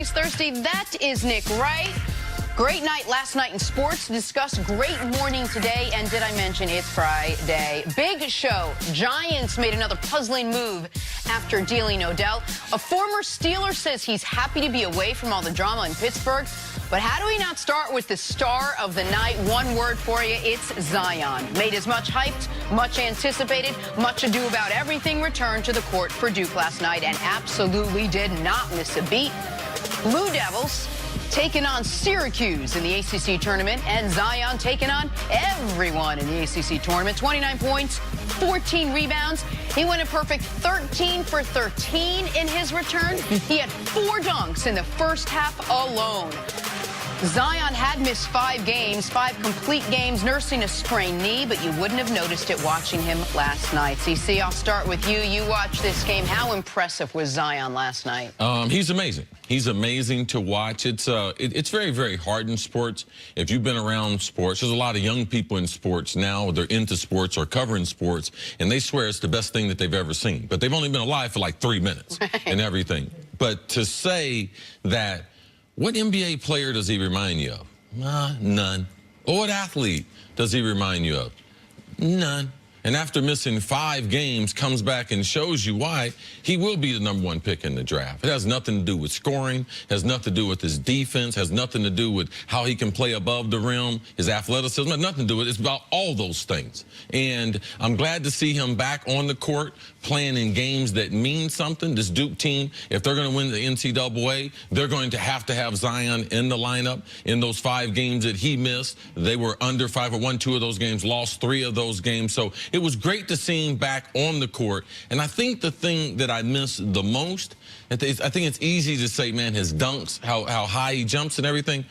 It's Thursday. That is Nick Wright. Great night last night in sports. Discuss great morning today. And did I mention it's Friday? Big show. Giants made another puzzling move after dealing Odell. A former Steeler says he's happy to be away from all the drama in Pittsburgh. But how do we not start with the star of the night? One word for you, it's Zion. Made as much hyped, much anticipated, much ado about everything returned to the court for Duke last night and absolutely did not miss a beat. Blue Devils taking on Syracuse in the ACC tournament, and Zion taking on everyone in the ACC tournament. 29 points, 14 rebounds. He went a perfect 13 for 13 in his return. He had 4 dunks in the first half alone. Zion had missed 5 games, 5 complete games, nursing a sprained knee, but you wouldn't have noticed it watching him last night. CC, I'll start with you. You watched this game. How impressive was Zion last night? He's amazing. He's amazing to watch. It's very, very hard in sports. If you've been around sports, there's a lot of young people in sports now. They're into sports or covering sports, and they swear it's the best thing that they've ever seen. But they've only been alive for like 3 minutes and everything. But to say that, what NBA player does he remind you of? None. Or what athlete does he remind you of? None. And after missing 5 games, comes back and shows you why he will be the #1 pick in the draft. It has nothing to do with scoring, has nothing to do with his defense, has nothing to do with how he can play above the rim, his athleticism, has nothing to do with it. It's about all those things. And I'm glad to see him back on the court playing in games that mean something. This Duke team, if they're going to win the NCAA, they're going to have Zion in the lineup. In those 5 games that he missed, they were under 5 or 1, 2 of those games, lost 3 of those games. So it was great to see him back on the court. And I think the thing that I miss the most, I think it's easy to say, man, his dunks, how high he jumps and everything.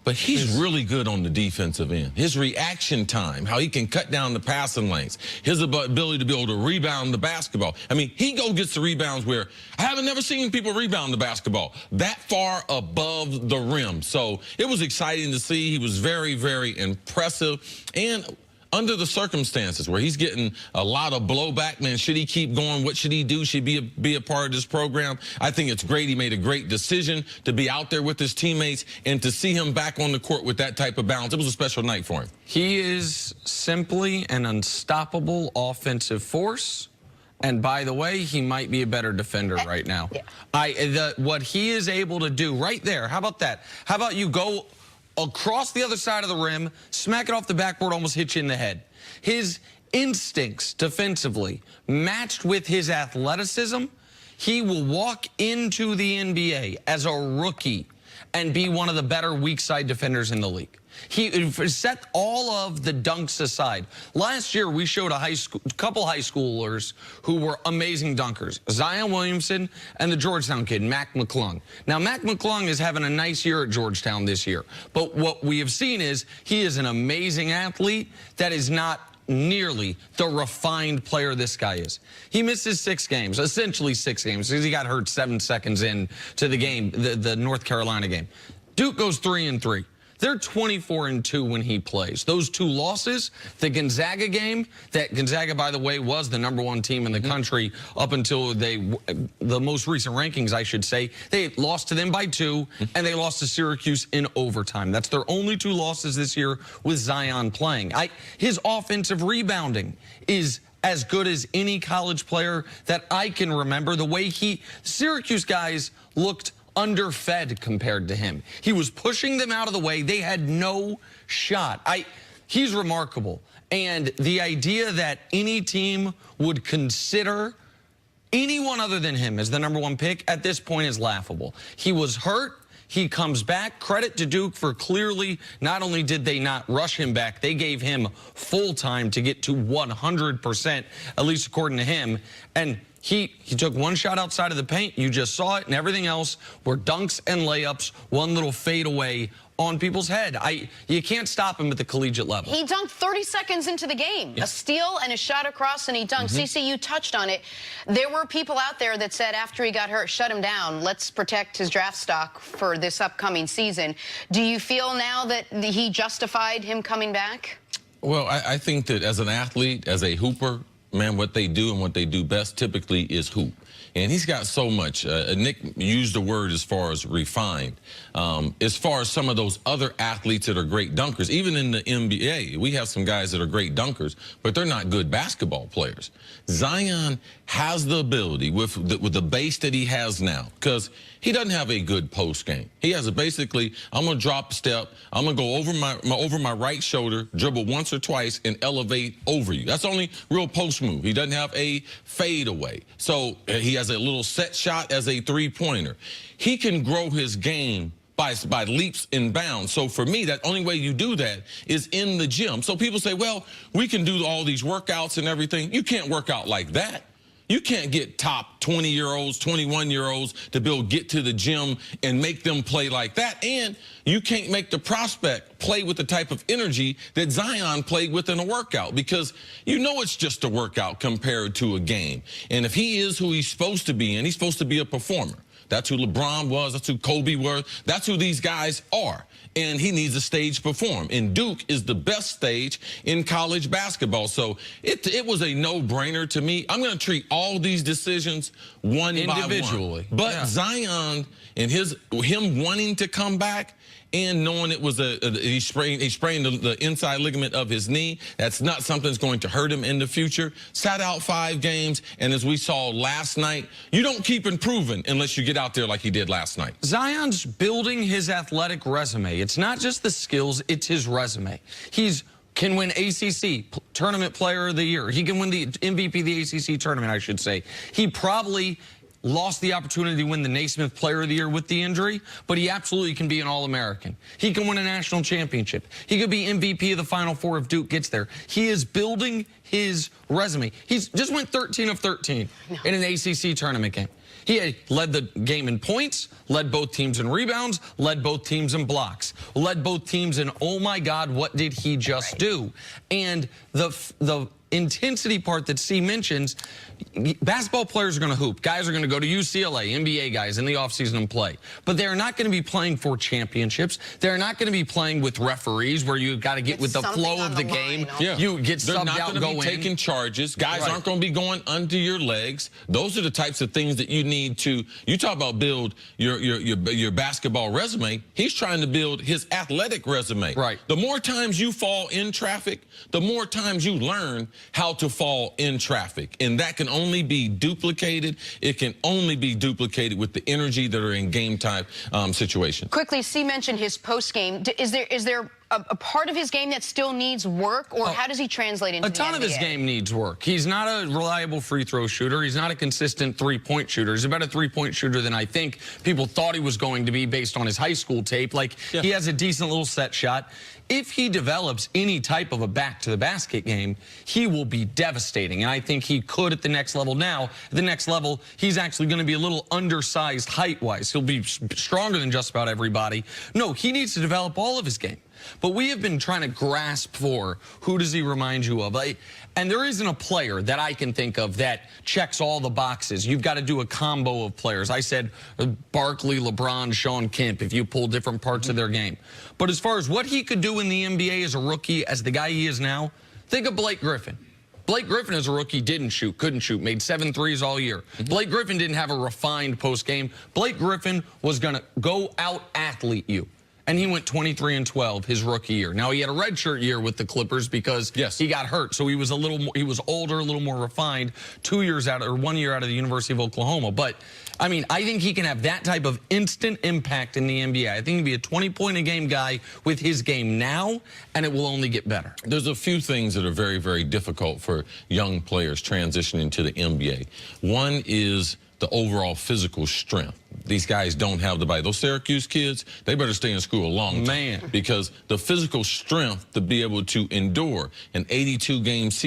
But he's really good on the defensive end. His reaction time, how he can cut down the passing lanes, his ability to be able to rebound the basketball. I mean, he gets the rebounds where I haven't never seen people rebound the basketball that far above the rim. So it was exciting to see. He was very, very impressive. And under the circumstances where he's getting a lot of blowback, man, should he keep going? What should he do? Should he be a part of this program? I think it's great. He made a great decision to be out there with his teammates and to see him back on the court with that type of balance. It was a special night for him. He is simply an unstoppable offensive force. And by the way, he might be a better defender right now. Yeah. What he is able to do right there, how about that? How about you go across the other side of the rim, smack it off the backboard, almost hit you in the head. His instincts defensively, matched with his athleticism, he will walk into the NBA as a rookie and be one of the better weak side defenders in the league. He set all of the dunks aside. Last year, we showed a couple high schoolers who were amazing dunkers, Zion Williamson and the Georgetown kid, Mac McClung. Now, Mac McClung is having a nice year at Georgetown this year. But what we have seen is he is an amazing athlete that is not nearly the refined player this guy is. He misses 6 games, essentially 6 games, because he got hurt 7 seconds into the game, the North Carolina game. Duke goes 3-3. They're 24-2 when he plays. Those 2 losses, the Gonzaga game, that Gonzaga, by the way, was the #1 team in the country up until the most recent rankings, I should say. They lost to them by 2, and they lost to Syracuse in overtime. That's their only 2 losses this year with Zion playing. His offensive rebounding is as good as any college player that I can remember. The way Syracuse guys looked underfed compared to him. He was pushing them out of the way. They had no shot. He's remarkable. And the idea that any team would consider anyone other than him as the #1 pick at this point is laughable. He was hurt. He comes back. Credit to Duke for clearly, not only did they not rush him back, they gave him full time to get to 100%, at least according to him. And he took 1 shot outside of the paint. You just saw it, and everything else were dunks and layups, 1 little fade away on people's head. You can't stop him at the collegiate level. He dunked 30 seconds into the game. Yeah. A steal and a shot across, and he dunked. CC, you touched on it. There were people out there that said after he got hurt, shut him down. Let's protect his draft stock for this upcoming season. Do you feel now that he justified him coming back? Well, I think that as an athlete, as a hooper, man, what they do and what they do best typically is hoop. and he's got so much. Nick used the word as far as refined. As far as some of those other athletes that are great dunkers, even in the NBA, we have some guys that are great dunkers, but they're not good basketball players. Zion has the ability with the base that he has now, because he doesn't have a good post game. He has basically, I'm going to drop a step, I'm going to go over my right shoulder, dribble once or twice, and elevate over you. That's the only real post move. He doesn't have a fade away. So he has a little set shot as a three-pointer. He can grow his game by leaps and bounds. So for me, that only way you do that is in the gym. So people say, well, we can do all these workouts and everything. You can't work out like that. You can't get top 20-year-olds, 21-year-olds to get to the gym and make them play like that. And you can't make the prospect play with the type of energy that Zion played with in a workout, because you know it's just a workout compared to a game. And if he is who he's supposed to be, and he's supposed to be a performer, that's who LeBron was, that's who Kobe was, that's who these guys are. And he needs a stage to perform. And Duke is the best stage in college basketball. So it was a no-brainer to me. I'm going to treat all these decisions one individually. By one. But yeah, Zion and him wanting to come back and knowing it was he sprained the inside ligament of his knee. That's not something that's going to hurt him in the future. Sat out 5 games, and as we saw last night, you don't keep improving unless you get out there like he did last night. Zion's building his athletic resume. It's not just the skills, it's his resume. Can win ACC Tournament Player of the Year. He can win the MVP of the ACC tournament, I should say. He probably lost the opportunity to win the Naismith Player of the Year with the injury, but he absolutely can be an All-American. He can win a national championship. He could be MVP of the Final Four if Duke gets there. He is building his resume. He's just went 13 of 13 in an ACC tournament game. He led the game in points, led both teams in rebounds, led both teams in blocks, led both teams in, oh my God, what did he just do? And the intensity part that C mentions, basketball players are going to hoop. Guys are going to go to UCLA, NBA guys in the offseason and play. But they're not going to be playing for championships. They're not going to be playing with referees where you've got to get with the flow of the game. Yeah. You get subbed out, They're not going to be taking charges. Guys aren't going to be going under your legs. Those are the types of things that you need to, you talk about build your basketball resume. He's trying to build his athletic resume. Right. The more times you fall in traffic, the more times you learn how to fall in traffic. And that can only be duplicated. It can only be duplicated with the energy that are in game type situations. Quickly, C mentioned his post game. Is there a part of his game that still needs work, or how does he translate into the NBA? A ton of his game needs work. He's not a reliable free throw shooter. He's not a consistent three-point shooter. He's a better three-point shooter than I think people thought he was going to be based on his high school tape. He has a decent little set shot. If he develops any type of a back-to-the-basket game, he will be devastating. And I think he could at the next level. Now, at the next level, he's actually going to be a little undersized height-wise. He'll be stronger than just about everybody. No, he needs to develop all of his game. But we have been trying to grasp for who does he remind you of. And there isn't a player that I can think of that checks all the boxes. You've got to do a combo of players. I said Barkley, LeBron, Sean Kemp, if you pull different parts of their game. But as far as what he could do in the NBA as a rookie, as the guy he is now, think of Blake Griffin. Blake Griffin as a rookie didn't shoot, couldn't shoot, made 7 threes all year. Blake Griffin didn't have a refined post game. Blake Griffin was going to go out athlete you. And he went 23 and 12 his rookie year. Now he had a redshirt year with the Clippers because he got hurt, so he was he was older, a little more refined. 1 year out of the University of Oklahoma. But I mean, I think he can have that type of instant impact in the NBA. I think he'd be a 20-point-a-game guy with his game now, and it will only get better. There's a few things that are very, very difficult for young players transitioning to the NBA. One is the overall physical strength. These guys don't have the body. Those Syracuse kids, they better stay in school a long time. Because the physical strength to be able to endure an 82 games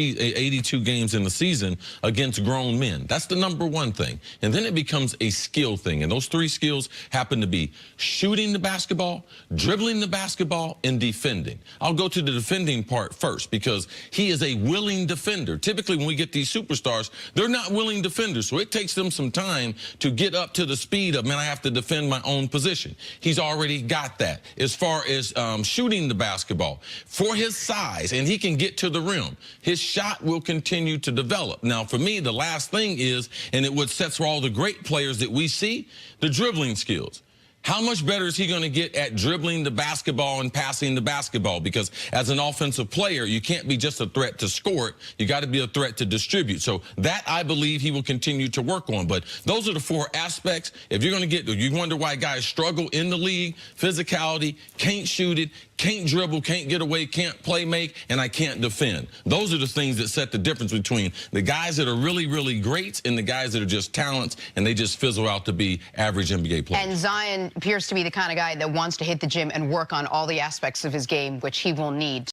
in the season against grown men. That's the #1 thing. And then it becomes a skill thing. And those 3 skills happen to be shooting the basketball, dribbling the basketball, and defending. I'll go to the defending part first because he is a willing defender. Typically when we get these superstars, they're not willing defenders. So it takes them some time to get up to the speed of, man, I have to defend my own position. He's already got that. As far as shooting the basketball, for his size, and he can get to the rim, his shot will continue to develop. Now, for me, the last thing is, and it what sets for all the great players that we see, the dribbling skills. How much better is he going to get at dribbling the basketball and passing the basketball? Because as an offensive player, you can't be just a threat to score it. You got to be a threat to distribute. So that, I believe, he will continue to work on. But those are the 4 aspects. If you're going to get, you wonder why guys struggle in the league: physicality, can't shoot it, can't dribble, can't get away, can't play make, and I can't defend. Those are the things that set the difference between the guys that are really, really great and the guys that are just talents, and they just fizzle out to be average NBA players. And Zion appears to be the kind of guy that wants to hit the gym and work on all the aspects of his game, which he will need.